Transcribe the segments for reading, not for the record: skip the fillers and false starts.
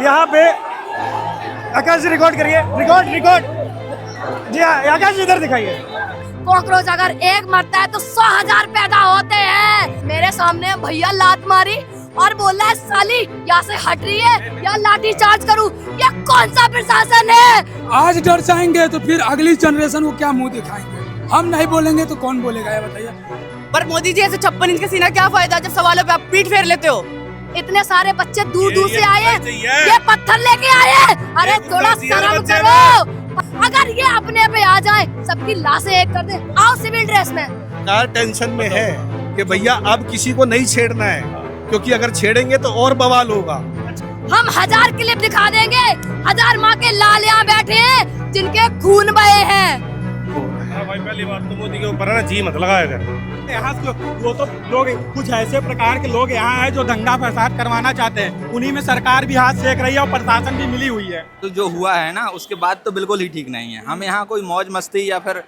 यहाँ पे आकाश जी रिकॉर्ड करिए, रिकॉर्ड जी हाँ आकाश जी इधर दिखाइए। कॉकरोच अगर एक मरता है तो 100,000 पैदा होते हैं। मेरे सामने भैया लात मारी और बोला है साली यहाँ से हट रही है या लाठी चार्ज करूँ। ये कौन सा प्रशासन है? आज डर जाएंगे तो फिर अगली जनरेशन को क्या मुंह दिखाएंगे? हम नहीं बोलेंगे तो कौन बोलेगा ये बताइए। पर मोदी जी ऐसे 56 इंच का सीना क्या फायदा जब सवालों पे आप पीठ फेर लेते हो। इतने सारे बच्चे दूर दूर से आए, ये पत्थर लेके आए। अरे थोड़ा शर्म करो। अगर ये अपने पे आ जाए सबकी लाशें एक कर दे। आओ सिविल ड्रेस में। सरकार टेंशन में है कि भैया अब किसी को नहीं छेड़ना है, क्योंकि अगर छेड़ेंगे तो और बवाल होगा। हम 1000 क्लिप दिखा देंगे। 1000 माँ के लाल यहाँ बैठे हैं जिनके खून बहे हैं। भाई पहली बात तो मोदी के ऊपर है ना जी मत लगाया कर। यहाँ वो तो लोग कुछ ऐसे प्रकार के लोग यहाँ हैं जो दंगा फसाद करवाना चाहते हैं, उन्हीं में सरकार भी हाथ सेक रही है और प्रशासन भी मिली हुई है। तो जो हुआ है ना उसके बाद तो बिल्कुल ही ठीक नहीं है। हम यहाँ कोई मौज मस्ती या फिर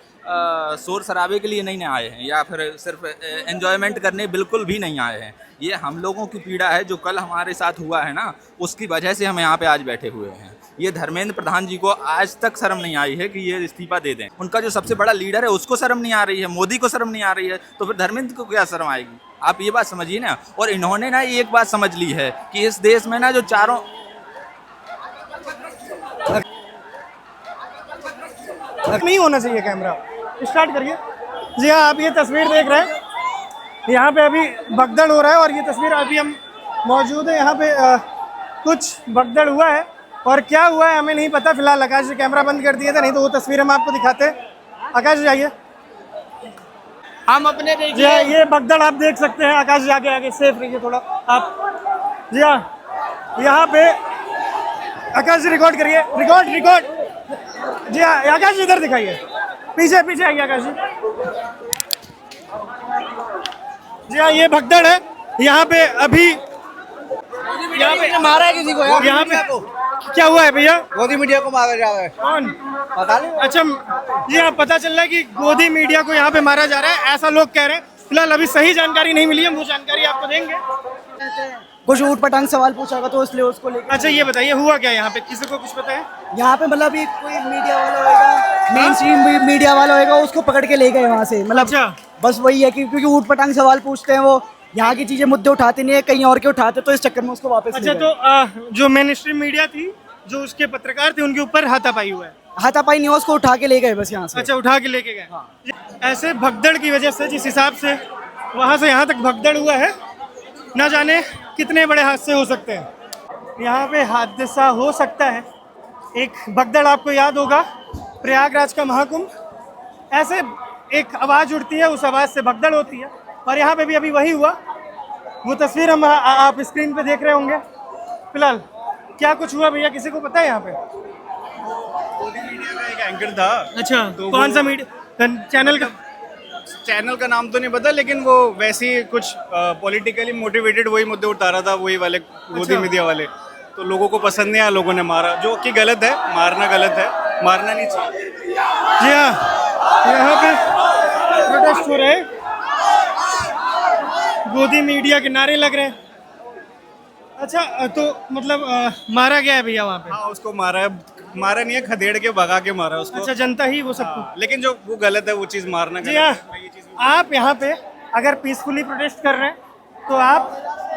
शोर शराबे के लिए नहीं आए हैं या फिर सिर्फ एंजॉयमेंट करने बिल्कुल भी नहीं आए हैं। ये हम लोगों की पीड़ा है जो कल हमारे साथ हुआ है ना, उसकी वजह से हम यहाँ पे आज बैठे हुए हैं। ये धर्मेंद्र प्रधान जी को आज तक शर्म नहीं आई है कि ये इस्तीफा दे दें। उनका जो सबसे बड़ा लीडर है उसको शर्म नहीं आ रही है, मोदी को शर्म नहीं आ रही है, तो फिर धर्मेंद्र को क्या शर्म आएगी? आप ये बात समझिए ना। और इन्होंने ना एक बात समझ ली है कि इस देश में ना जो चारों नहीं होना चाहिए कैमरा। स्टार्ट करिए। जी हाँ आप ये तस्वीर देख रहे हैं, यहाँ पे अभी भगदड़ हो रहा है और ये तस्वीर अभी हम मौजूद है यहाँ पे। कुछ भगदड़ हुआ है और क्या हुआ है हमें नहीं पता। फिलहाल आकाश जी कैमरा बंद कर दिए थे, नहीं तो वो तस्वीर हम आपको दिखाते। आकाश जी आइए। हम अपने जी हाँ ये भगदड़ आप देख सकते हैं। आकाश जी आगे आगे सेफ रहिए थोड़ा आप। जी हाँ यहाँ पे आकाश जी रिकॉर्ड करिए, रिकॉर्ड जी हाँ आकाश जी इधर दिखाइए। पीछे आइए आकाश जी। जी हाँ ये भगदड़ है यहाँ पे अभी। यहाँ पे मारा है किसी को यार। यहाँ पे क्या हुआ है भैया? मोदी मीडिया को मारा जा रहा है। कौन? पता नहीं। अच्छा जी हाँ पता चल रहा है कि गोदी मीडिया को यहाँ पे मारा जा रहा है, ऐसा लोग कह रहे हैं। फिलहाल अभी सही जानकारी नहीं मिली है, वो जानकारी आपको देंगे। कुछ ऊट पटांग सवाल पूछा होगा तो इसलिए उसको लेकर। अच्छा ये बताइए हुआ क्या यहाँ पे, किसी को कुछ पता है? यहाँ पे मतलब एक कोई मीडिया वाला होगा, मेन स्ट्रीम मीडिया वाला होगा, उसको पकड़ के ले गए वहाँ से। मतलब अच्छा बस वही है कि क्योंकि ऊट पटांग सवाल पूछते हैं, वो यहाँ की चीजें मुद्दे उठाते नहीं है, कहीं और के उठाते, तो इस चक्कर में उसको वापस। अच्छा तो जो मेन स्ट्रीम मीडिया थी, जो उसके पत्रकार थे, उनके ऊपर हाथापाई हुआ है? हाथापाई नहीं हुआ, उसको उठा के ले गए बस यहाँ से। अच्छा उठा के लेके गए। ऐसे भगदड़ की वजह से जिस हिसाब से वहाँ से यहाँ तक भगदड़ हुआ है, ना जाने कितने बड़े हादसे हो सकते हैं। यहाँ पे हादसा हो सकता है। एक भगदड़ आपको याद होगा, प्रयागराज का महाकुंभ, ऐसे एक आवाज़ उठती है, उस आवाज़ से भगदड़ होती है। और यहाँ पे भी अभी वही हुआ। वो तस्वीर हम आप स्क्रीन पे देख रहे होंगे। फिलहाल क्या कुछ हुआ भैया, किसी को पता है यहाँ पे? मीडिया का एक एंकर था। अच्छा तो कौन सा मीडिया चैनल का नाम तो नहीं पता, लेकिन वो वैसे ही कुछ पॉलिटिकली मोटिवेटेड वही मुद्दे उठा रहा था, वही वाले गोदी मीडिया वाले। तो लोगों को पसंद नहीं आया, लोगों ने मारा, जो कि गलत है। मारना गलत है, मारना नहीं चाहिए। जी हाँ यहाँ पे प्रोटेस्ट हो रहे हैं, गोदी मीडिया के नारे लग रहे हैं। अच्छा तो मतलब मारा गया है भैया वहाँ पे? हाँ उसको मारा नहीं है, खदेड़ के भगा के मारा उसको। अच्छा जनता ही वो सबको। लेकिन जो वो गलत है वो चीज़ मारना जी हाँ आप यहाँ पे अगर पीसफुली प्रोटेस्ट कर रहे हैं तो आप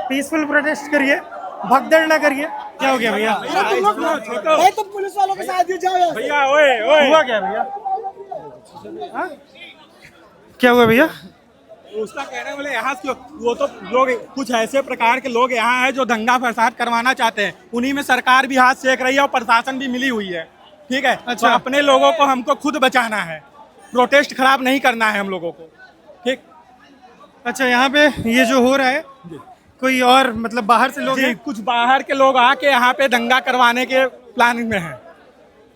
पीसफुल प्रोटेस्ट करिए, भगदड़ ना करिए। क्या हो गया भैया? तुम पुलिस वालों के साथ ही जाओ भैया ओए हुआ क्या भैया? हाँ? क्या हुआ भैया? उसका कहने वाले यहाँ वो तो लोग कुछ ऐसे प्रकार के लोग यहाँ हैं जो दंगा फसाद करवाना चाहते हैं, उन्हीं में सरकार भी हाथ सेक रही है और प्रशासन भी मिली हुई है। ठीक है। अच्छा तो अपने लोगों को हमको खुद बचाना है, प्रोटेस्ट खराब नहीं करना है हम लोगों को। ठीक। अच्छा यहाँ पे ये जो हो रहा है, कोई और मतलब बाहर से लोग? कुछ बाहर के लोग आके यहाँ पे दंगा करवाने के प्लानिंग में हैं,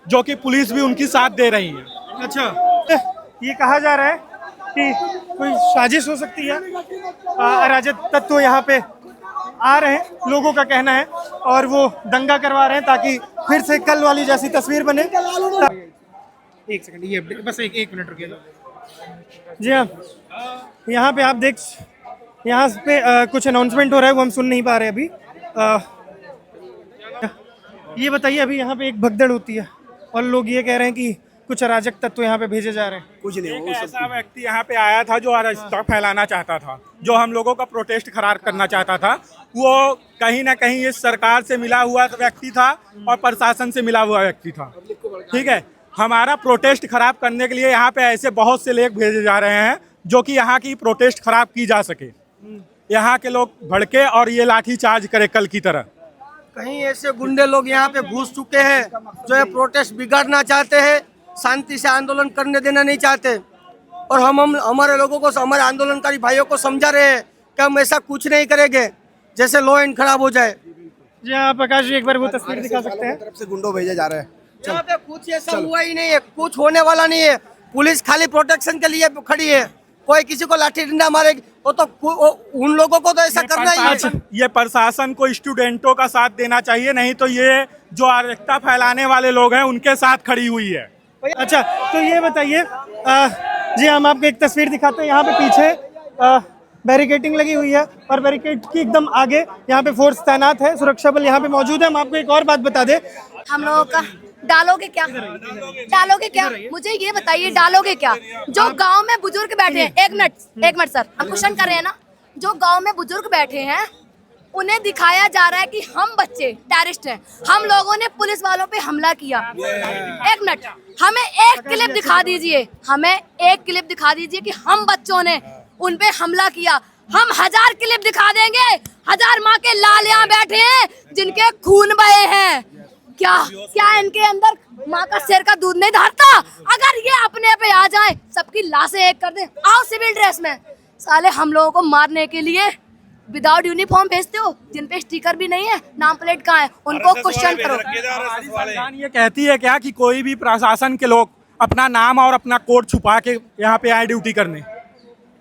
जो कि पुलिस भी उनकी साथ दे रही है। अच्छा ये कहा जा रहा है कि कोई साजिश हो सकती है, अराजक तत्व यहाँ पे आ रहे हैं, लोगों का कहना है, और वो दंगा करवा रहे हैं ताकि फिर से कल वाली जैसी तस्वीर बने। एक सेकंड, ये बस एक मिनट रुकिए। जी हाँ यहाँ पे आप देख, यहाँ पे कुछ अनाउंसमेंट हो रहा है, वो हम सुन नहीं पा रहे अभी। ये बताइए, अभी यहाँ पे एक भगदड़ होती है और लोग ये कह रहे हैं कि कुछ अराजक तत्व यहाँ पे भेजे जा रहे हैं। कुछ नहीं, एक ऐसा व्यक्ति यहाँ पे आया था जो अराजकता फैलाना चाहता था, जो हम लोगों का प्रोटेस्ट खराब करना चाहता था। वो कहीं ना कहीं इस सरकार से मिला हुआ व्यक्ति था और प्रशासन से मिला हुआ व्यक्ति था। ठीक है, हमारा प्रोटेस्ट खराब करने के लिए यहाँ पे ऐसे बहुत से लोग भेजे जा रहे हैं जो कि यहाँ की प्रोटेस्ट खराब की जा सके, यहाँ के लोग भड़के और ये लाठी चार्ज करे कल की तरह। कहीं ऐसे गुंडे लोग यहाँ पे घुस चुके हैं जो ये प्रोटेस्ट बिगाड़ना चाहते हैं, शांति से आंदोलन करने देना नहीं चाहते। और हम हमारे लोगों को, हमारे आंदोलनकारी भाइयों को समझा रहे हैं कि हम ऐसा कुछ नहीं करेंगे जैसे लॉ एंड खराब हो जाए। जी हाँ प्रकाश जी, एक बार वो तस्वीर दिखा सकते हैं। तरफ से गुंडों भेजे जा रहे हैं। यहाँ पे कुछ ऐसा हुआ ही नहीं है, कुछ होने वाला नहीं है। पुलिस खाली प्रोटेक्शन के लिए खड़ी है, कोई किसी को लाठी डंडा मारेगी वो तो उन लोगों को तो ऐसा करना ही है। ये प्रशासन को स्टूडेंटों का साथ देना चाहिए, नहीं तो ये जो अराजकता फैलाने वाले लोग हैं उनके साथ खड़ी हुई है। अच्छा, तो ये बताइए, जी हम आपको एक तस्वीर दिखाते हैं। यहाँ पे पीछे बैरिकेडिंग लगी हुई है और बैरिकेड की एकदम आगे यहाँ पे फोर्स तैनात है, सुरक्षा बल यहाँ पे मौजूद है। हम आपको एक और बात बता दें, हम लोगों का डालोगे क्या? डालोगे क्या? मुझे ये बताइए, डालोगे क्या? जो गांव में बुजुर्ग बैठे हैं, एक मिनट सर, हम क्वेश्चन कर रहे हैं ना। जो गांव में बुजुर्ग बैठे हैं उन्हें दिखाया जा रहा है कि हम बच्चे टेररिस्ट हैं, हम लोगों ने पुलिस वालों पे हमला किया। एक मिनट, हमें एक क्लिप दिखा दीजिए, हमें एक क्लिप दिखा दीजिए कि हम बच्चों ने उन पे हमला किया। हम 1000 क्लिप दिखा देंगे, 1000 माँ के लाल यहाँ बैठे हैं जिनके खून बहे हैं। क्या इनके अंदर माँ का शेर का दूध नहीं धारता? अगर ये अपने पे आ जाए, सबकी लाशें एक कर दें, आओ सिविल ड्रेस में, साले हम लोगों को मारने के लिए विदाउट यूनिफॉर्म भेजते हो, जिन पे स्टिकर भी नहीं है, नाम प्लेट कहाँ है, उनको क्वेश्चन करो। संविधान ये कहती है क्या कि कोई भी प्रशासन के लोग अपना नाम और अपना कोड छुपा के यहाँ पे आए ड्यूटी करने?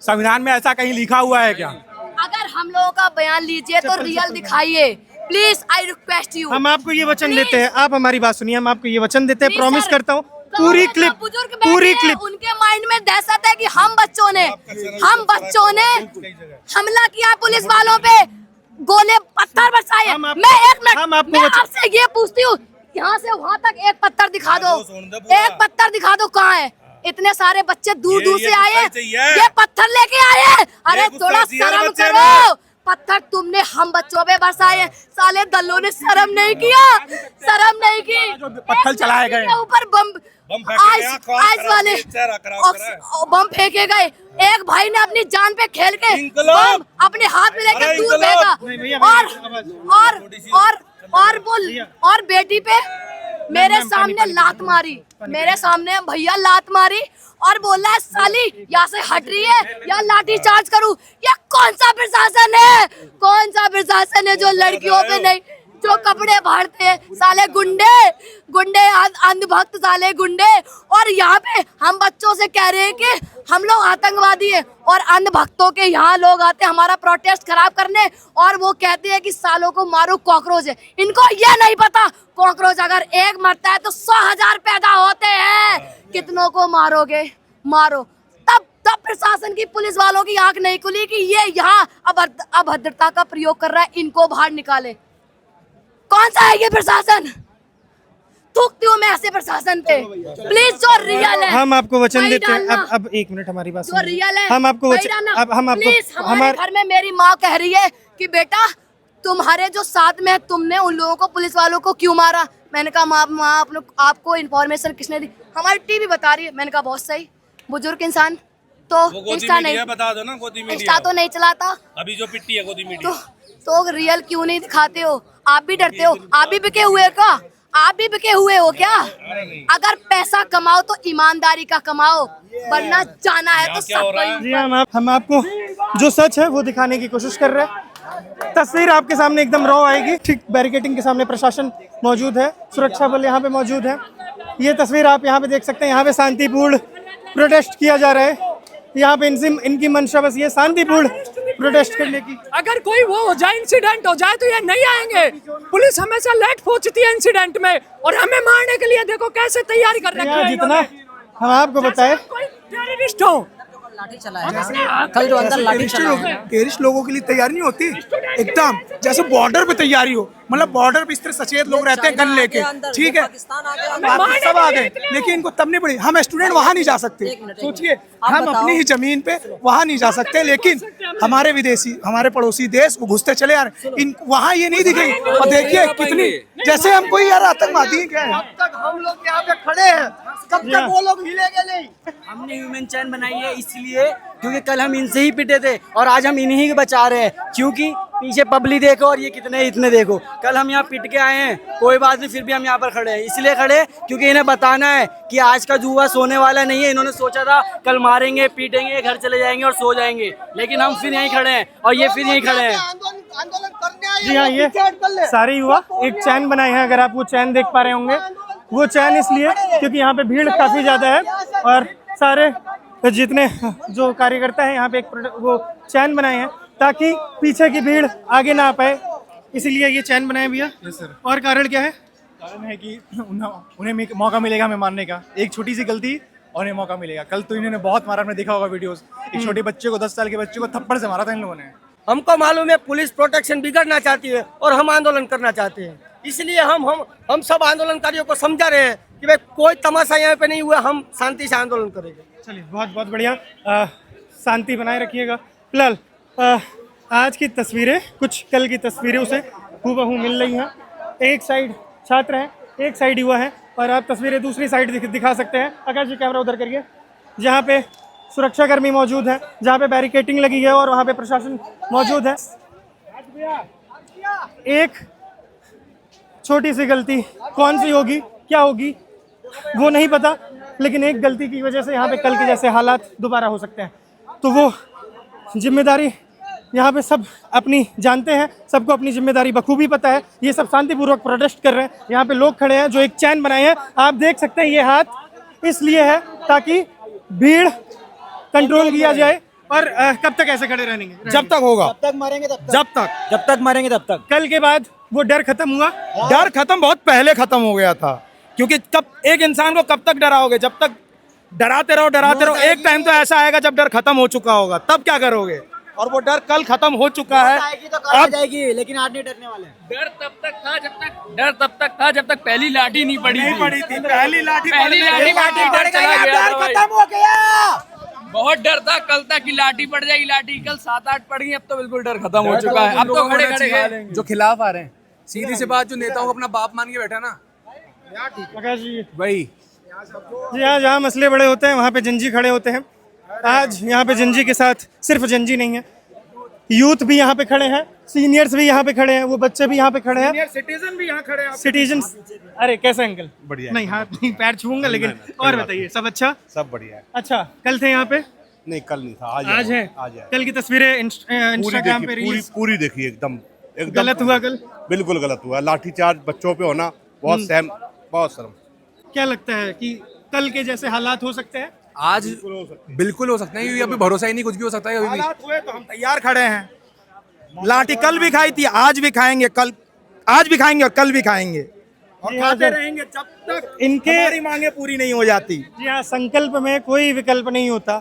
संविधान में ऐसा कहीं लिखा हुआ है क्या? अगर हम लोगों का बयान लीजिए तो रियल दिखाइए, प्लीज, आई रिक्वेस्ट यू। हम आपको ये वचन देते हैं, आप हमारी बात सुनिए, हम आपको ये वचन देते हैं, प्रॉमिस सर, करता हूँ पूरी क्लिप, उनके माइंड में दहशत है कि हम बच्चों ने हमला किया पुलिस वालों पे, गोले पत्थर बरसाए। मैं एक मिनट, मैं आपसे ये पूछती हूँ, यहाँ से वहाँ तक एक पत्थर दिखा दो, एक पत्थर दिखा दो, कहाँ है? इतने सारे बच्चे दूर दूर से आए, ये पत्थर लेके आए। अरे थोड़ा शर्म करो, पत्थर तुमने हम बच्चों पे बरसाए, साले दल्लों ने शर्म नहीं किया, शर्म नहीं की। पत्थर चलाए गए, ऊपर बम आइस वाले बम फेंके गए। एक भाई ने अपनी जान पे खेल के बम अपने हाथ में लेकर दूर फेंका और बेटी पे मेरे सामने लात मारी, मेरे सामने भैया लात मारी और बोला है साली यहाँ से हट रही है या लाठी चार्ज करूं। ये कौन सा प्रशासन है? कौन सा प्रशासन है जो लड़कियों पे नहीं, जो कपड़े फाड़ते हैं, साले गुंडे अंधभक्त साले गुंडे। और यहाँ पे हम बच्चों से कह रहे हैं कि हम लोग आतंकवादी हैं और अंधभक्तों के यहाँ लोग आते हैं हमारा प्रोटेस्ट खराब करने और वो कहते हैं कि सालों को मारो, कॉकरोच है। इनको ये नहीं पता कॉकरोच अगर एक मरता है तो 100,000 पैदा होते हैं। कितनों को मारोगे? मारो। तब प्रशासन की, पुलिस वालों की आंख नहीं खुली कि ये यहाँ अभद्रता का प्रयोग कर रहा है, इनको बाहर निकाले। कौन सा है ये प्रशासन? थूकती हूँ मैं ऐसे प्रशासन पे। प्लीज, जो रियल है हम आपको वचन देते हैं। अब एक मिनट हमारी बात जो रियल है हम आपको वचन, अब हम आपको, प्लीज, हमारे घर में मेरी माँ कह रही है कि बेटा तुम्हारे जो साथ में है, तुमने उन लोगों को, पुलिस वालों को क्यों मारा? मैंने कहा माँ आपको इन्फॉर्मेशन किसने दी? हमारी टीवी बता रही है। मैंने कहा बहुत सही, बुजुर्ग इंसान तो इंस्टा नहीं, बता दो ना, इंस्टा तो नहीं चलाता, अभी जो पिट्टी है गोदी मीडिया। तो रियल क्यों नहीं दिखाते हो? आप भी डरते हो? आप भी बिके हुए का? आप भी बिके हुए हो क्या? अगर पैसा कमाओ तो ईमानदारी का कमाओ, वरना जाना है तो सब। जी हम आपको जो सच है वो दिखाने की कोशिश कर रहे हैं। तस्वीर आपके सामने एकदम रॉ आएगी। ठीक बैरिकेडिंग के सामने प्रशासन मौजूद है, सुरक्षा बल यहाँ पे मौजूद है। ये तस्वीर आप यहाँ पे देख सकते हैं। यहाँ पे शांतिपूर्ण प्रोटेस्ट किया जा रहा है। यहाँ पे इनकी मंशा बस ये शांतिपूर्ण प्रोटेस्ट करने की। अगर कोई वो हो जाए, इंसिडेंट हो जाए, तो ये नहीं आएंगे। पुलिस हमेशा लेट पहुंचती है इंसिडेंट में और हमें मारने के लिए देखो कैसे तैयारी कर रहे हैं। जितना हम आपको बताए, कोई टेररिस्ट हो, कल जो अंदर लाठी चलाया टेरिस्ट लोगों के लिए तैयारी नहीं होती एकदम, जैसे बॉर्डर पे तैयारी हो, मतलब बॉर्डर पे इस तरह सचेत लोग रहते हैं गन लेके, ठीक है बाकी सब आ गए, लेकिन इनको तब नहीं पड़ी। हम स्टूडेंट वहाँ नहीं जा सकते, सोचिए हम अपनी ही जमीन पे वहाँ नहीं जा सकते, लेकिन हमारे विदेशी, हमारे पड़ोसी देश वो घुसते चले आ रहे, इन वहाँ ये नहीं दिखेगी। और देखिए कितनी, जैसे हम कोई यार आतंकवादी क्या है। कब तक हम लोग यहाँ पे खड़े हैं, कब तक वो लोग हिलेंगे नहीं। हमने ह्यूमन चैन बनाई है इसलिए क्योंकि कल हम इनसे ही पिटे थे और आज हम इन्हीं को बचा रहे हैं, क्योंकि पीछे पब्लिक देखो और ये कितने इतने देखो। कल हम यहाँ पिट के आए हैं, कोई बात नहीं, फिर भी हम यहाँ पर खड़े हैं, इसलिए खड़े क्योंकि इन्हें बताना है कि आज का जुआ सोने वाला नहीं है। इन्होंने सोचा था कल मारेंगे पीटेंगे घर चले जाएंगे और सो जाएंगे, लेकिन हम फिर यहीं खड़े हैं और ये फिर यहीं खड़े हैं। आंदोलन करने आए जी हाँ, ये सारे युवा एक चैन बनाए हैं, अगर आप वो चैन देख पा रहे होंगे, वो चैन इसलिए क्योंकि यहाँ पे भीड़ काफी ज्यादा है और सारे जितने जो कार्यकर्ता हैं यहाँ पे एक वो चैन बनाए हैं ताकि पीछे की भीड़ आगे ना आ पाए, इसीलिए ये चैन बनाए भैया। और कारण क्या है? कारण है कि उन्हें मौका मिलेगा हमें मारने का, एक छोटी सी गलती और उन्हें मौका मिलेगा। कल तो इन्होंने बहुत मारा, आपने देखा होगा वीडियोस, एक छोटे बच्चे को 10 साल के बच्चे को थप्पड़ से मारा था इन लोगों ने। हमको मालूम है पुलिस प्रोटेक्शन बिगड़ना चाहती है और हम आंदोलन करना चाहते हैं, इसलिए हम सब आंदोलनकारियों को समझा रहे हैं कि भाई कोई तमाशा यहाँ पे नहीं हुआ, हम शांति से आंदोलन करेंगे। चलिए बहुत बहुत बढ़िया, शांति बनाए रखिएगा। फिलहाल आज की तस्वीरें, कुछ कल की तस्वीरें उसे हूबहू मिल रही हैं। एक साइड छात्र हैं, एक साइड युवा है और आप तस्वीरें दूसरी साइड दिखा सकते हैं। आकाश जी कैमरा उधर करिए, जहाँ पे सुरक्षाकर्मी मौजूद है, जहाँ पे बैरिकेटिंग लगी है और वहाँ पे प्रशासन मौजूद है। एक छोटी सी गलती कौन सी होगी, क्या होगी वो नहीं पता, लेकिन एक गलती की वजह से यहाँ पे कल के जैसे हालात दोबारा हो सकते हैं। तो वो जिम्मेदारी यहाँ पे सब अपनी जानते हैं, सबको अपनी जिम्मेदारी बखूबी पता है। ये सब शांतिपूर्वक प्रोटेस्ट कर रहे हैं। यहाँ पे लोग खड़े हैं जो एक चैन बनाए हैं, आप देख सकते हैं। ये हाथ इसलिए है ताकि भीड़ कंट्रोल किया जाए। और कब तक ऐसे खड़े रहेंगे? जब तक होगा, जब तक मारेंगे तब तक, जब तक मारेंगे तब तक। कल के बाद वो डर खत्म हुआ? डर खत्म बहुत पहले खत्म हो गया था, क्योंकि कब एक इंसान को कब तक डराओगे? जब तक डराते रहो, एक टाइम तो ऐसा आएगा जब डर खत्म हो चुका होगा, तब क्या करोगे? और वो डर कल खत्म हो चुका है। अब जाएगी, लेकिन आज नहीं डरने वाले। डर तब तक था जब तक पहली लाठी नहीं पड़ी थी। पहली लाठी डर खत्म हो गया। बहुत डर था कल तक कि लाठी पड़ जाएगी, लाठी कल 7-8 पड़ गई, अब तो बिल्कुल डर खत्म हो चुका है। अब तो खड़े जो खिलाफ आ रहे हैं, सीधी सी बात, जो नेताओं को अपना बाप मान के बैठा ना आकाश जी, भाई जी हाँ, जहाँ मसले बड़े होते हैं वहाँ पे जंजी खड़े होते हैं। आज यहाँ पे जंजी के साथ सिर्फ जंजी नहीं है, यूथ भी यहाँ पे खड़े हैं, सीनियर्स भी यहाँ पे खड़े हैं, वो बच्चे भी यहाँ पे खड़े हैं, सिटीजन भी यहाँ खड़े हैं। सिटीजन। अरे कैसे अंकल? बढ़िया। नहीं हाथ नहीं पैर छूऊंगा, लेकिन और बताइए, सब अच्छा? सब बढ़िया है। अच्छा, कल थे यहाँ पे? नहीं कल नहीं था, आज है। कल की तस्वीरें इंस्टाग्राम पे रिलीज, पूरी देखी, एकदम गलत हुआ कल? बिल्कुल गलत हुआ। लाठीचार्ज बच्चों पे होना बहुत सहम, बहुत शर्म। क्या लगता है कि कल के जैसे हालात हो सकते हैं? आज बिल्कुल हो सकते हैं, क्योंकि अभी भरोसा ही नहीं, कुछ भी हो सकता है कभी भी। हालात हुए तो हम तैयार खड़े हैं। लाठी कल भी खाई थी, आज भी खाएंगे, आज भी खाएंगे और कल भी खाएंगे और खाते रहेंगे जब तक हमारी मांगे पूरी नहीं हो जाती। जी हाँ, संकल्प में कोई विकल्प नहीं होता।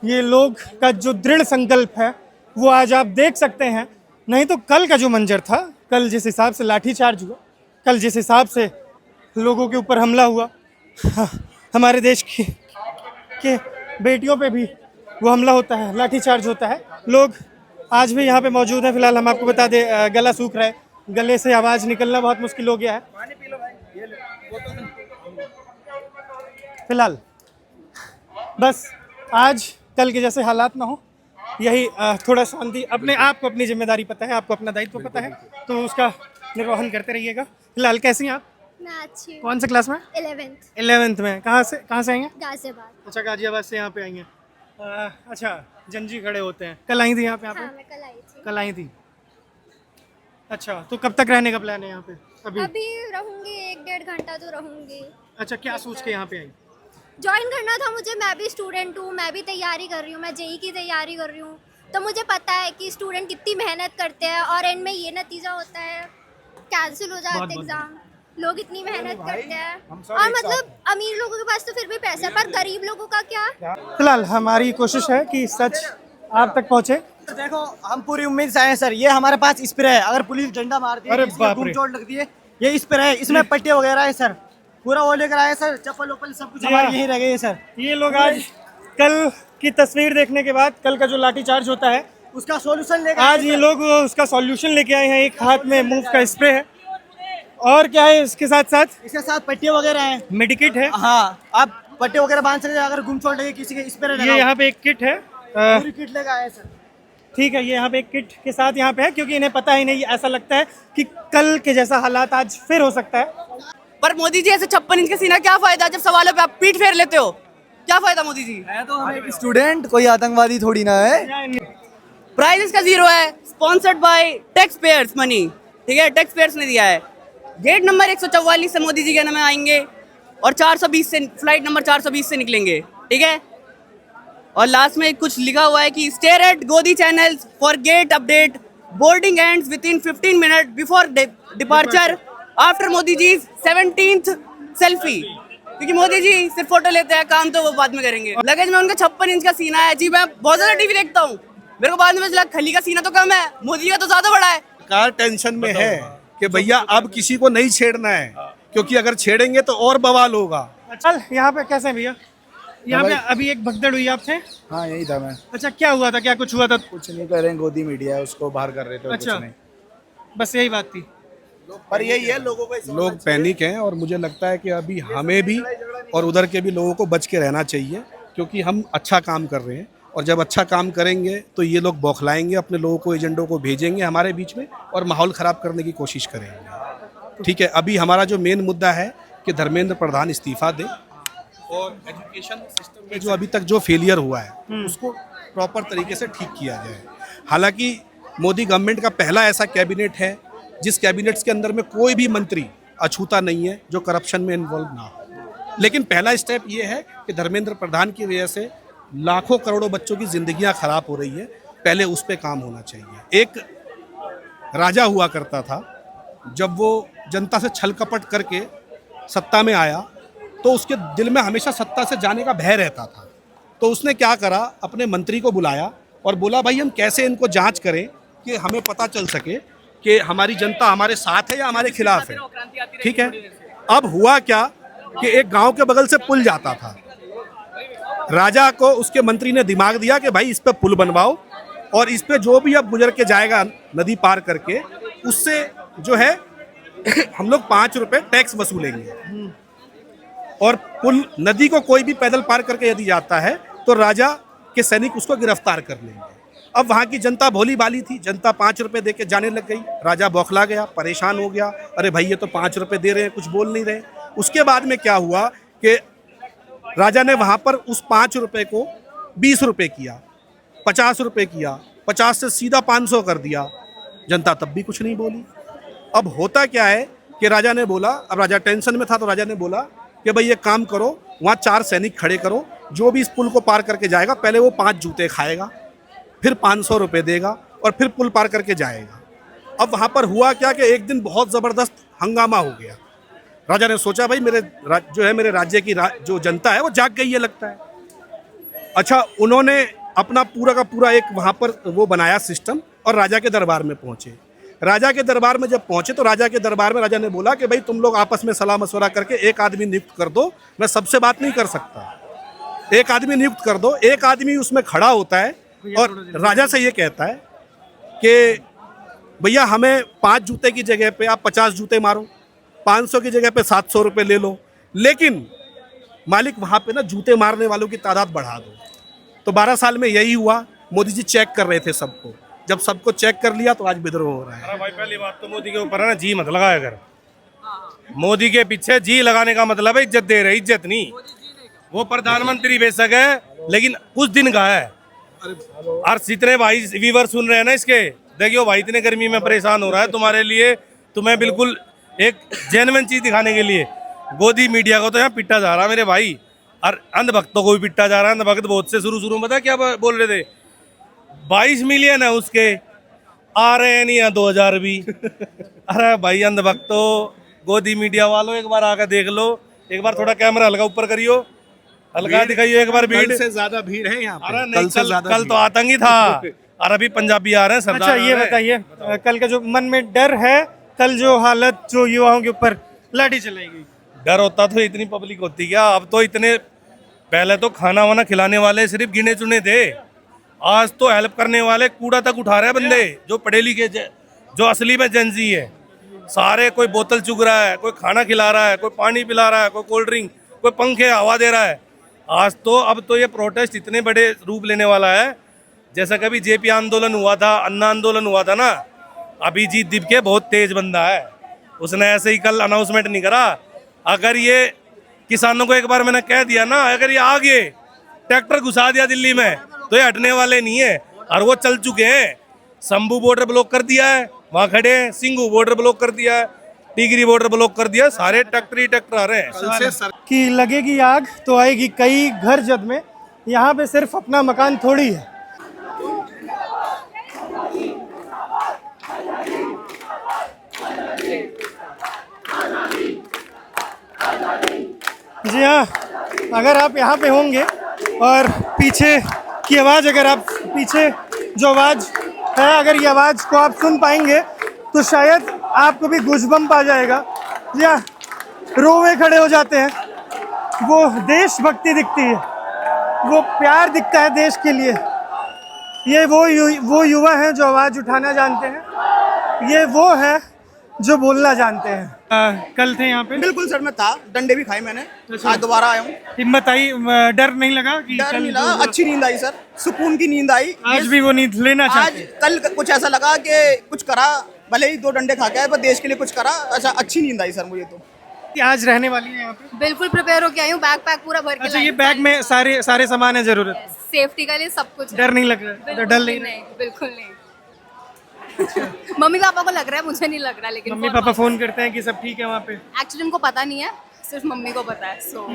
ये लोग का जो दृढ़ संकल्प है वो आज आप देख सकते हैं। नहीं तो कल का जो मंजर था, कल जिस हिसाब से लाठीचार्ज हुआ, कल जिस हिसाब से लोगों के ऊपर हमला हुआ, हमारे देश के बेटियों पे भी वो हमला होता है, लाठीचार्ज होता है। लोग आज भी यहाँ पे मौजूद हैं। फिलहाल हम आपको बता दें, गला सूख रहा है, गले से आवाज़ निकलना बहुत मुश्किल हो गया है। फिलहाल बस आज कल के जैसे हालात ना हो, यही थोड़ा शांति, अपने आप को अपनी जिम्मेदारी पता है, आपको अपना दायित्व पता है, तो उसका निर्वहन करते रहिएगा। फिलहाल कैसी हैं आप? मैं अच्छी हूँ। कौन से क्लास में? 11th में। कहाँ से आएंगे? गाजियाबाद। अच्छा, गाजियाबाद से यहाँ पे आई हैं। अच्छा, जंजी खड़े होते हैं। कल आई थी यहाँ पे? हाँ, मैं कल आई थी। कल आई थी। अच्छा, तो कब तक रहने का प्लान है यहाँ पे? अभी रहूंगी, 1-1.5 घंटा तो रहूंगी। अच्छा, क्या सोच के यहाँ पे आई? ज्वाइन करना था मुझे, मैं भी स्टूडेंट हूँ, मैं भी तैयारी कर रही हूँ, मैं जेई की तैयारी कर रही हूँ, तो मुझे पता है कि स्टूडेंट कितनी मेहनत करते हैं और एंड में ये नतीजा होता है, कैंसिल हो जाते एग्ज़ाम। लोग इतनी मेहनत करते हैं और मतलब अमीर लोगों के पास तो फिर भी पैसा है, पर गरीब लोगों का क्या? फिलहाल हमारी कोशिश है कि सच आप तक पहुंचे। देखो हम पूरी उम्मीद से आए हैं सर। ये हमारे पास स्प्रे है, अगर पुलिस डंडा मारती है, अरे इसमें बाप रे। धूल चोट लगती है, ये स्प्रे है, इसमें पट्टे वगैरह है सर। पूरा वो लेकर आए सर, चप्पल वप्पल सब कुछ हमारे यहीं रह गए सर। ये लोग आज कल की तस्वीर देखने के बाद, कल का जो लाठीचार्ज होता है उसका सॉल्यूशन लेकर आज ये लोग उसका सॉल्यूशन लेके आए हैं। एक हाथ में मूव का स्प्रे है और क्या है इसके साथ पट्टे वगैरह हैं, मेडिकेट है। हाँ, आप पट्टे वगैरह बांध सकते हैं अगर गुम चोट लगे किसी के स्प्रे ये यहाँ पे एक किट है, पूरी किट लेकर आए सर। ठीक है। ये यहाँ पे एक किट के साथ यहाँ पे है क्योंकि इन्हें पता ही नहीं, ऐसा लगता है कि कल के जैसा हालात आज फिर हो सकता है। पर मोदी जी ऐसे 56 इंच का सीना क्या फायदा जब सवालों पे आप पीठ फेर लेते हो? क्या फायदा मोदी जी? है तो हम एक स्टूडेंट, कोई आतंकवादी थोड़ी ना है। प्राइस इसका 0 है, sponsored by tax payers money, ठीक है, टैक्स पेयर्स ने दिया है। गेट नंबर 144 से मोदी जी के नाम में आएंगे और 420 से फ्लाइट नंबर 420 से निकलेंगे, ठीक है। और लास्ट में कुछ लिखा हुआ है कि स्टेयर एट गोदी channels for gate update, boarding ends within 15 minute before departure after Modi ji 17th selfie. क्योंकि मोदी जी सिर्फ फोटो लेते हैं, काम तो वो बाद में करेंगे। लगेज में उनका 56 इंच का सीना है जी। मैं बहुत ज्यादा टीवी देखता हूँ, मेरे को बाद में लगा खली का सीना तो कम है, मोदी का तो ज्यादा बड़ा है। सरकार टेंशन में है कि भैया अब किसी को नहीं छेड़ना है, क्योंकि अगर छेड़ेंगे तो और बवाल होगा। चल यहाँ पे कैसे हैं भैया? यहाँ पे अभी एक भगदड़ हुई, आप थे? हाँ यही था मैं। अच्छा, क्या हुआ था? क्या कुछ हुआ था? कुछ नहीं कर रहे, गोदी मीडिया है उसको बाहर कर रहे थे। अच्छा, कुछ नहीं, बस यही बात थी। पर यही है, लोग पैनिक हैं और मुझे लगता है कि अभी हमें भी और उधर के भी लोगों को बच के रहना चाहिए, क्योंकि हम अच्छा काम कर रहे हैं और जब अच्छा काम करेंगे तो ये लोग बौखलाएंगे, अपने लोगों को, एजेंडों को भेजेंगे हमारे बीच में और माहौल ख़राब करने की कोशिश करेंगे। ठीक है, अभी हमारा जो मेन मुद्दा है कि धर्मेंद्र प्रधान इस्तीफा दे और एजुकेशन सिस्टम में जो अभी तक जो फेलियर हुआ है उसको प्रॉपर तरीके से ठीक किया जाए। हालांकि मोदी गवर्नमेंट का पहला ऐसा कैबिनेट है जिस कैबिनेट्स के अंदर में कोई भी मंत्री अछूता नहीं है जो करप्शन में इन्वॉल्व ना हो, लेकिन पहला स्टेप ये है कि धर्मेंद्र प्रधान की वजह से लाखों करोड़ों बच्चों की जिंदगियां खराब हो रही है, पहले उस पर काम होना चाहिए। एक राजा हुआ करता था, जब वो जनता से छल कपट करके सत्ता में आया तो उसके दिल में हमेशा सत्ता से जाने का भय रहता था। तो उसने क्या करा, अपने मंत्री को बुलाया और बोला भाई हम कैसे इनको जांच करें कि हमें पता चल सके कि हमारी जनता हमारे साथ है या हमारे खिलाफ है। ठीक है, अब हुआ क्या कि एक गांव के बगल से पुल जाता था, राजा को उसके मंत्री ने दिमाग दिया कि भाई इस पे पुल बनवाओ और इस पे जो भी अब गुजर के जाएगा नदी पार करके, उससे जो है हम लोग 5 रुपए टैक्स वसूलेंगे और पुल नदी को कोई भी पैदल पार करके यदि जाता है तो राजा के सैनिक उसको गिरफ्तार कर लेंगे। अब वहाँ की जनता भोली भाली थी, जनता 5 रुपए दे के जाने लग गई। राजा बौखला गया, परेशान हो गया, अरे भाई ये तो 5 रुपए दे रहे हैं, कुछ बोल नहीं रहे। उसके बाद में क्या हुआ कि राजा ने वहाँ पर उस 5 रुपए को 20 रुपए किया, 50 रुपए किया, 50 से सीधा 500 कर दिया। जनता तब भी कुछ नहीं बोली। अब होता क्या है कि राजा ने बोला, अब राजा टेंशन में था तो राजा ने बोला कि भाई ये काम करो, वहाँ 4 सैनिक खड़े करो, जो भी इस पुल को पार करके जाएगा पहले वो 5 जूते खाएगा, फिर 500 रुपये देगा और फिर पुल पार करके जाएगा। अब वहाँ पर हुआ क्या कि एक दिन बहुत ज़बरदस्त हंगामा हो गया। राजा ने सोचा भाई मेरे राज्य की जो जनता है वो जाग गई है लगता है। अच्छा, उन्होंने अपना पूरा का पूरा एक वहाँ पर वो बनाया सिस्टम और राजा के दरबार में पहुँचे। राजा के दरबार में जब पहुँचे तो राजा के दरबार में राजा ने बोला कि भाई तुम लोग आपस में सलाह मशवरा करके एक आदमी नियुक्त कर दो, मैं सबसे बात नहीं कर सकता, एक आदमी नियुक्त कर दो। एक आदमी उसमें खड़ा होता है और राजा से ये कहता है कि भैया हमें 5 जूते की जगह पे आप 50 जूते मारो, 500 की जगह पे 700 रुपये ले लो, लेकिन मालिक वहाँ पे ना जूते मारने वालों की तादाद बढ़ा दो। तो 12 साल में यही हुआ। मोदी जी चेक कर रहे थे सबको, जब सबको चेक कर लिया तो आज विद्रोह हो रहा है। अरे भाई पहली बात तो मोदी के ऊपर है ना जी मत लगाया कर। मोदी के पीछे जी लगाने का मतलब है इज्जत दे रहे, इज्जत नहीं। वो प्रधानमंत्री बेशक है लेकिन कुछ दिन का है। और जितने भाई व्यूवर सुन रहे हैं ना इसके, देखियो भाई इतने गर्मी में परेशान हो रहा है तुम्हारे लिए, तुम्हें बिल्कुल एक जेन्युइन चीज दिखाने के लिए गोदी मीडिया को तो यहाँ पिटा जा रहा है मेरे भाई, और अंधभक्तों को भी पिटा जा रहा है। अंधभक्त बहुत से शुरू में पता क्या बोल रहे थे, 22 मिलियन है उसके, आ रहे हैं नहीं 2000 भी। अरे भाई अंधभक्तों, गोदी मीडिया वालों एक बार आकर देख लो, एक बार थोड़ा कैमरा हल्का ऊपर करियो, हल्का दिखाइयो एक बार भीड़। कल से ज्यादा भीड़ है यहाँ पे। अरे नहीं, कल तो आतंकी था और अभी पंजाबी आ रहे हैं, सरदार। अच्छा ये बताइए, कल का जो मन में डर है, कल जो हालत जो युवाओं के ऊपर लाठी चलाएगी, डर होता तो इतनी पब्लिक होती क्या? अब तो इतने, पहले तो खाना वाना खिलाने वाले सिर्फ गिने चुने थे, आज तो हेल्प करने वाले कूड़ा तक उठा रहे हैं बंदे, जो पढ़े लिखे जो असली में जेंजी है। सारे, कोई बोतल चुग रहा है, कोई खाना खिला रहा है, कोई पानी पिला रहा है, कोई कोल्ड ड्रिंक, कोई पंखे हवा दे रहा है। आज तो अब तो ये प्रोटेस्ट इतने बड़े रूप लेने वाला है, जैसा कभी जेपी आंदोलन हुआ था, अन्ना आंदोलन हुआ था ना। अभिजीत दिपके बहुत तेज बंदा है, उसने ऐसे ही कल अनाउंसमेंट नहीं करा। अगर ये किसानों को एक बार मैंने कह दिया ना, अगर ये आ गए ट्रैक्टर घुसा दिया दिल्ली में, तो ये हटने वाले नहीं है। और वो चल चुके हैं, शंभू बॉर्डर ब्लॉक कर दिया है, वहाँ खड़े हैं, सिंघू बॉर्डर ब्लॉक कर दिया है, टिगरी बॉर्डर ब्लॉक कर दिया, सारे ट्रैक्टर ही ट्रैक्टर आ रहे हैं। कि लगेगी आग तो आएगी कई घर जद में, यहाँ पे सिर्फ अपना मकान थोड़ी है। जी हाँ, अगर आप यहाँ पे होंगे और पीछे की आवाज़, अगर आप पीछे जो आवाज़ है, अगर ये आवाज़ को आप सुन पाएंगे तो शायद आपको भी गूज़बम्प आ जाएगा। जी हाँ, रोवे खड़े हो जाते हैं। वो देशभक्ति दिखती है, वो प्यार दिखता है देश के लिए। ये वो युवा हैं जो आवाज़ उठाना जानते हैं, ये वो हैं जो बोलना जानते हैं। कल थे यहाँ पे? बिल्कुल सर, मैं था, डंडे भी खाए मैंने। आज दोबारा आया हूँ। हिम्मत आई, डर नहीं लगा कि डर नहीं लगा, अच्छी नींद आई सर, सुकून की नींद आई। आज भी वो नींद लेना चाहते? कल कुछ ऐसा लगा कि कुछ करा, भले ही 2 डंडे खा के आए, पर देश के लिए कुछ करा। अच्छा, अच्छी नींद आई सर मुझे तो। आज रहने वाली है यहाँ पे? बिल्कुल प्रिपेयर होके आई हूँ, बैग पैक पूरा भर के। अच्छा, ये बैग में सारे सामान है जरूरत? सेफ्टी के लिए सब कुछ। डर नहीं लग रहा? तो डर नहीं, बिल्कुल नहीं। मम्मी पापा को लग रहा है, मुझे नहीं लग रहा, लेकिन मम्मी पापा फोन करते हैं कि सब ठीक है वहाँ पे? एक्चुअली उनको पता नहीं है, सिर्फ मम्मी को पता है। सो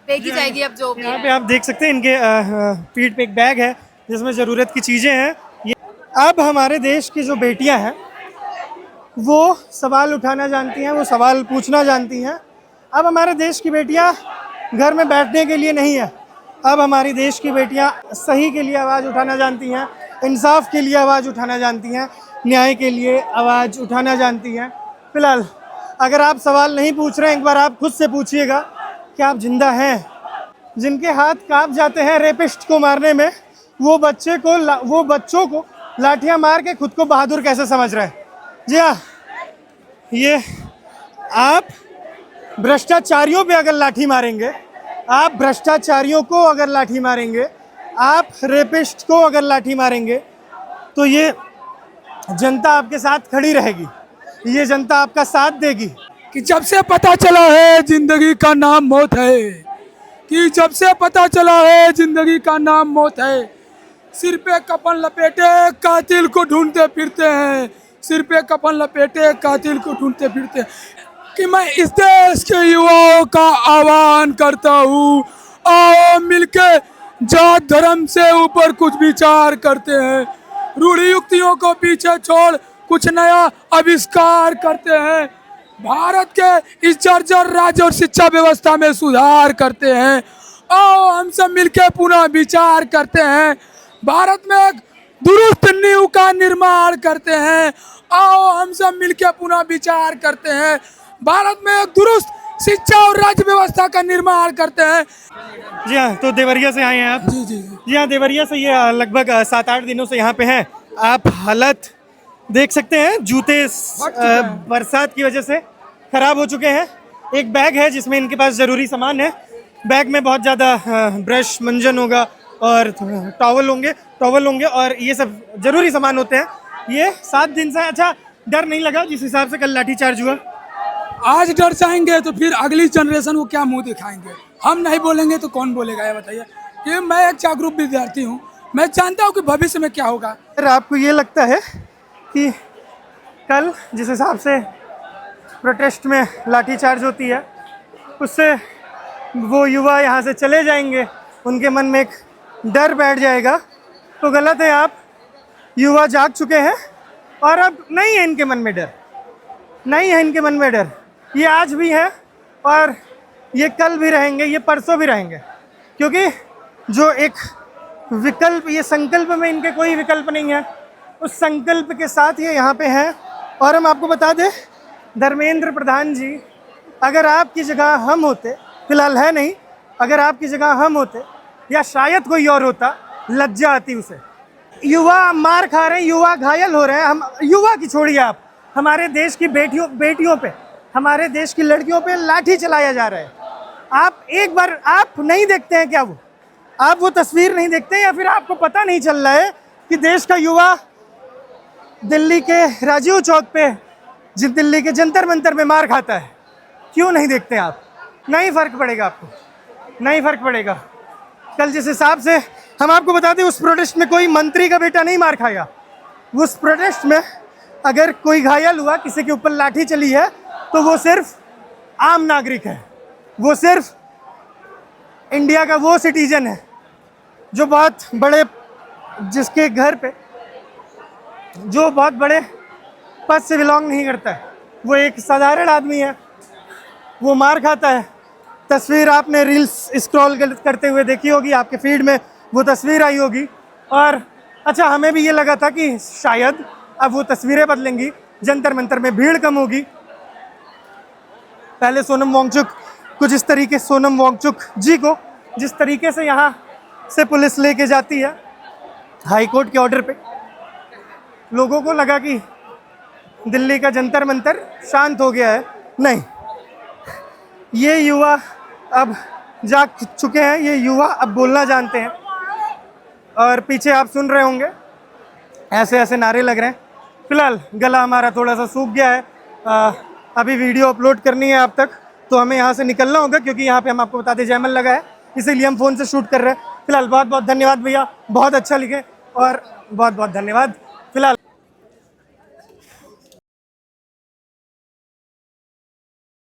देखी जाएगी अब जो भी यहाँ पे आप देख सकते हैं, इनके पीठ पे एक बैग है जिसमें ज़रूरत की चीज़ें हैं। अब हमारे देश की जो बेटियाँ हैं वो सवाल उठाना जानती हैं, वो सवाल पूछना जानती हैं। अब हमारे देश की बेटियाँ घर में बैठने के लिए नहीं है, अब हमारी देश की बेटियाँ सही के लिए आवाज़ उठाना जानती हैं, इंसाफ के लिए आवाज़ उठाना जानती हैं, न्याय के लिए आवाज़ उठाना जानती हैं। फिलहाल अगर आप सवाल नहीं पूछ रहे हैं, एक बार आप खुद से पूछिएगा कि आप जिंदा हैं। जिनके हाथ कांप जाते हैं रेपिस्ट को मारने में, वो बच्चों को लाठियां मार के खुद को बहादुर कैसे समझ रहे हैं? जी हाँ, ये आप भ्रष्टाचारियों पे अगर लाठी मारेंगे, आप भ्रष्टाचारियों को अगर लाठी मारेंगे, आप रेपिस्ट को अगर लाठी मारेंगे, तो ये जनता आपके साथ खड़ी रहेगी, ये जनता आपका साथ देगी। कि जब से पता चला है जिंदगी का नाम मौत है, कि जब से पता चला है जिंदगी का नाम मौत है, सिर पे कफन लपेटे कातिल को ढूंढते फिरते हैं, सिर पे कफन लपेटे कातिल को ढूंढते फिरते हैं। कि मैं इस देश के युवाओं का आह्वान करता हूँ, आओ मिलके जात धर्म से ऊपर कुछ विचार करते हैं, रूढ़ी युक्तियों को पीछे छोड़ कुछ नया आविष्कार करते हैं, भारत के इस जर्जर राज्य और शिक्षा व्यवस्था में सुधार करते हैं। आओ हम सब मिलके पुनः विचार करते हैं, भारत में एक दुरुस्त नींव का निर्माण करते हैं। आओ हम सब मिलके पुनः विचार करते हैं, भारत में एक दुरुस्त शिक्षा और राज्य व्यवस्था का निर्माण करते हैं। जी हाँ, तो देवरिया से आए हैं आप? जी हाँ, देवरिया से ये लगभग 7-8 दिनों से यहाँ पे हैं। आप हालत देख सकते हैं, जूते बरसात की वजह से खराब हो चुके हैं। एक बैग है जिसमें इनके पास ज़रूरी सामान है, बैग में बहुत ज़्यादा ब्रश, मंजन होगा और टॉवल होंगे और ये सब ज़रूरी सामान होते हैं। ये 7 दिन से। अच्छा, डर नहीं लगा जिस हिसाब से कल लाठीचार्ज हुआ? आज डर जाएंगे तो फिर अगली जनरेशन को क्या मुंह दिखाएंगे? हम नहीं बोलेंगे तो कौन बोलेगा, ये बताइए। कि मैं एक जागरूक विद्यार्थी हूँ, मैं जानता हूँ कि भविष्य में क्या होगा। अगर आपको ये लगता है कि कल जिस हिसाब से प्रोटेस्ट में लाठीचार्ज होती है उससे वो युवा यहाँ से चले जाएंगे, उनके मन में एक डर बैठ जाएगा, तो गलत है। आप युवा जाग चुके हैं और अब नहीं है इनके मन में डर। नहीं है इनके मन में डर। ये आज भी है और ये कल भी रहेंगे, ये परसों भी रहेंगे, क्योंकि जो एक विकल्प, ये संकल्प में इनके कोई विकल्प नहीं है, उस संकल्प के साथ ये यहाँ पे हैं। और हम आपको बता दें, धर्मेंद्र प्रधान जी, अगर आपकी जगह हम होते, फिलहाल है नहीं, अगर आपकी जगह हम होते या शायद कोई और होता, लज्जा आती उसे। युवा मार खा रहे हैं, युवा घायल हो रहे हैं। हम युवा की छोड़िए, आप हमारे देश की बेटियों पे, हमारे देश की लड़कियों पे लाठी चलाया जा रहा है। आप एक बार आप नहीं देखते हैं क्या? आप वो तस्वीर नहीं देखते, या फिर आपको पता नहीं चल रहा है कि देश का युवा दिल्ली के राजीव चौक पे, दिल्ली के जंतर मंतर में मार खाता है? क्यों नहीं देखते आप? नहीं फर्क पड़ेगा आपको, नहीं फर्क पड़ेगा। कल जिस हिसाब से हम आपको बता दें, उस प्रोटेस्ट में कोई मंत्री का बेटा नहीं मार खाएगा। उस प्रोटेस्ट में अगर कोई घायल हुआ, किसी के ऊपर लाठी चली है, तो वो सिर्फ आम नागरिक है, वो सिर्फ इंडिया का वो सिटीजन है जो बहुत बड़े, जिसके घर पे जो बहुत बड़े पद से बिलोंग नहीं करता है, वो एक साधारण आदमी है, वो मार खाता है। तस्वीर आपने रील्स स्क्रॉल करते हुए देखी होगी, आपके फीड में वो तस्वीर आई होगी। और अच्छा, हमें भी ये लगा था कि शायद अब वो तस्वीरें बदलेंगी, जंतर मंतर में भीड़ कम होगी। पहले सोनम वांगचुक कुछ इस तरीके, सोनम वांगचुक जी को जिस तरीके से यहाँ से पुलिस लेके जाती है हाई कोर्ट के ऑर्डर पे, लोगों को लगा कि दिल्ली का जंतर मंतर शांत हो गया है। नहीं, ये युवा अब जाग चुके हैं, ये युवा अब बोलना जानते हैं। और पीछे आप सुन रहे होंगे ऐसे ऐसे नारे लग रहे हैं। फिलहाल गला हमारा थोड़ा सा सूख गया है, अभी वीडियो अपलोड करनी है आप तक, तो हमें यहाँ से निकलना होगा, क्योंकि यहाँ पे हम आपको बताते जयमल लगा है, इसीलिए हम फ़ोन से शूट कर रहे हैं। फिलहाल बहुत बहुत धन्यवाद भैया, बहुत अच्छा लिखे और बहुत बहुत धन्यवाद।